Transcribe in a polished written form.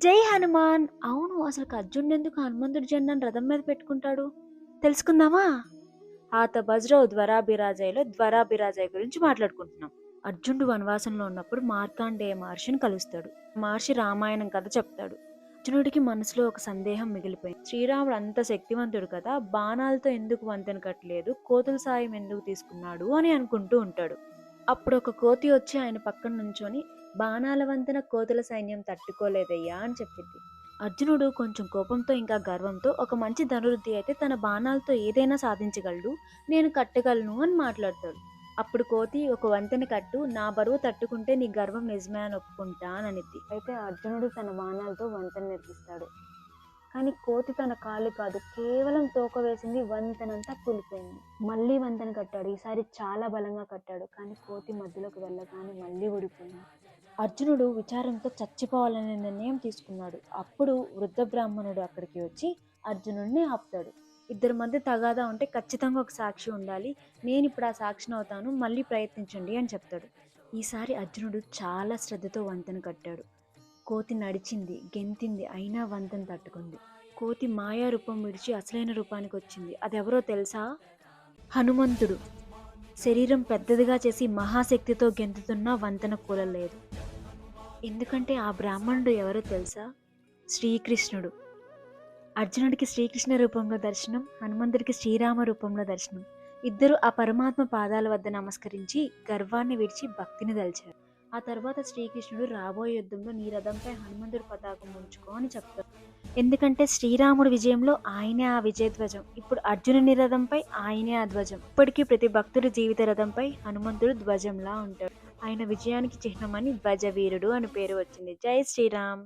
జై హనుమాన్. అవును, అసలు అర్జునుడెందుకు హనుమంతుడి జెండాను రథం మీద పెట్టుకుంటాడు? తెలుసుకుందామా? ఆత బజ్రో ధ్వరాభిరాజయ్యలో ధ్వరాభిరాజయ్య గురించి మాట్లాడుకుంటున్నాం. అర్జునుడు వనవాసంలో ఉన్నప్పుడు మార్కాండేయ మహర్షిని కలుస్తాడు. మహర్షి రామాయణం కథ చెప్తాడు. అర్జునుడికి మనసులో ఒక సందేహం మిగిలిపోయింది. శ్రీరాముడు అంత శక్తివంతుడు కదా, బాణాలతో ఎందుకు వంతెన కట్టలేదు, కోతుల సాయం ఎందుకు తీసుకున్నాడు అని అనుకుంటూ ఉంటాడు. అప్పుడు ఒక కోతి వచ్చి ఆయన పక్కన నుంచొని, బాణాల వంతెన కోతుల సైన్యం తట్టుకోలేదయ్యా అని చెప్పింది. అర్జునుడు కొంచెం కోపంతో ఇంకా గర్వంతో, ఒక మంచి ధనుర్ధి అయితే తన బాణాలతో ఏదైనా సాధించగలడు, నేను కట్టగలను అని మాట్లాడతాడు. అప్పుడు కోతి, ఒక వంతెన కట్టు, నా బరువు తట్టుకుంటే నీ గర్వం నిజమే అని ఒప్పుకుంటా అని అనిద్ది. అయితే అర్జునుడు తన బాణాలతో వంతెన నిర్మిస్తాడు. కానీ కోతి తన కాళ్ళు కాదు, కేవలం తోక వేసింది, వంతెనంతా కూలిపోయింది. మళ్ళీ వంతెన కట్టాడు. ఈసారి చాలా బలంగా కట్టాడు. కానీ కోతి మధ్యలోకి వెళ్ళగానే మళ్ళీ ఊడిపోయింది. అర్జునుడు విచారంతో చచ్చిపోవాలనే నిర్ణయం తీసుకున్నాడు. అప్పుడు వృద్ధ బ్రాహ్మణుడు అక్కడికి వచ్చి అర్జునుడిని ఆపుతాడు. ఇద్దరి మధ్య తగాదా ఉంటే ఖచ్చితంగా ఒక సాక్షి ఉండాలి, నేను ఇప్పుడు ఆ సాక్షిని అవుతాను, మళ్ళీ ప్రయత్నించండి అని చెప్తాడు. ఈసారి అర్జునుడు చాలా శ్రద్ధతో వంతెన కట్టాడు. కోతి నడిచింది, గెంతింది, అయినా వంతెన తట్టుకుంది. కోతి మాయా రూపం విడిచి అసలైన రూపానికి వచ్చింది. అదెవరో తెలుసా? హనుమంతుడు. శరీరం పెద్దదిగా చేసి మహాశక్తితో గెంతుతున్నా వంతెన కూలలేదు. ఎందుకంటే ఆ బ్రాహ్మణుడు ఎవరో తెలుసా? శ్రీకృష్ణుడు. అర్జునుడికి శ్రీకృష్ణ రూపంలో దర్శనం, హనుమంతుడికి శ్రీరామ రూపంలో దర్శనం. ఇద్దరు ఆ పరమాత్మ పాదాల వద్ద నమస్కరించి గర్వాన్ని విడిచి భక్తిని దలిచారు. ఆ తర్వాత శ్రీకృష్ణుడు, రాబోయే యుద్ధంలో నీ రథంపై హనుమంతుడి పతాకం ఉంచుకో అని చెప్తాడు. ఎందుకంటే శ్రీరాముడి విజయంలో ఆయనే ఆ విజయధ్వజం, ఇప్పుడు అర్జునుని రథంపై ఆయనే ఆ ధ్వజం. ఇప్పటికీ ప్రతి భక్తుడి జీవిత రథంపై హనుమంతుడు ధ్వజంలా ఉంటాడు. ఆయన విజయానికి చిహ్నమని ధ్వజవీరుడు అని పేరు వచ్చింది. జై శ్రీరామ్.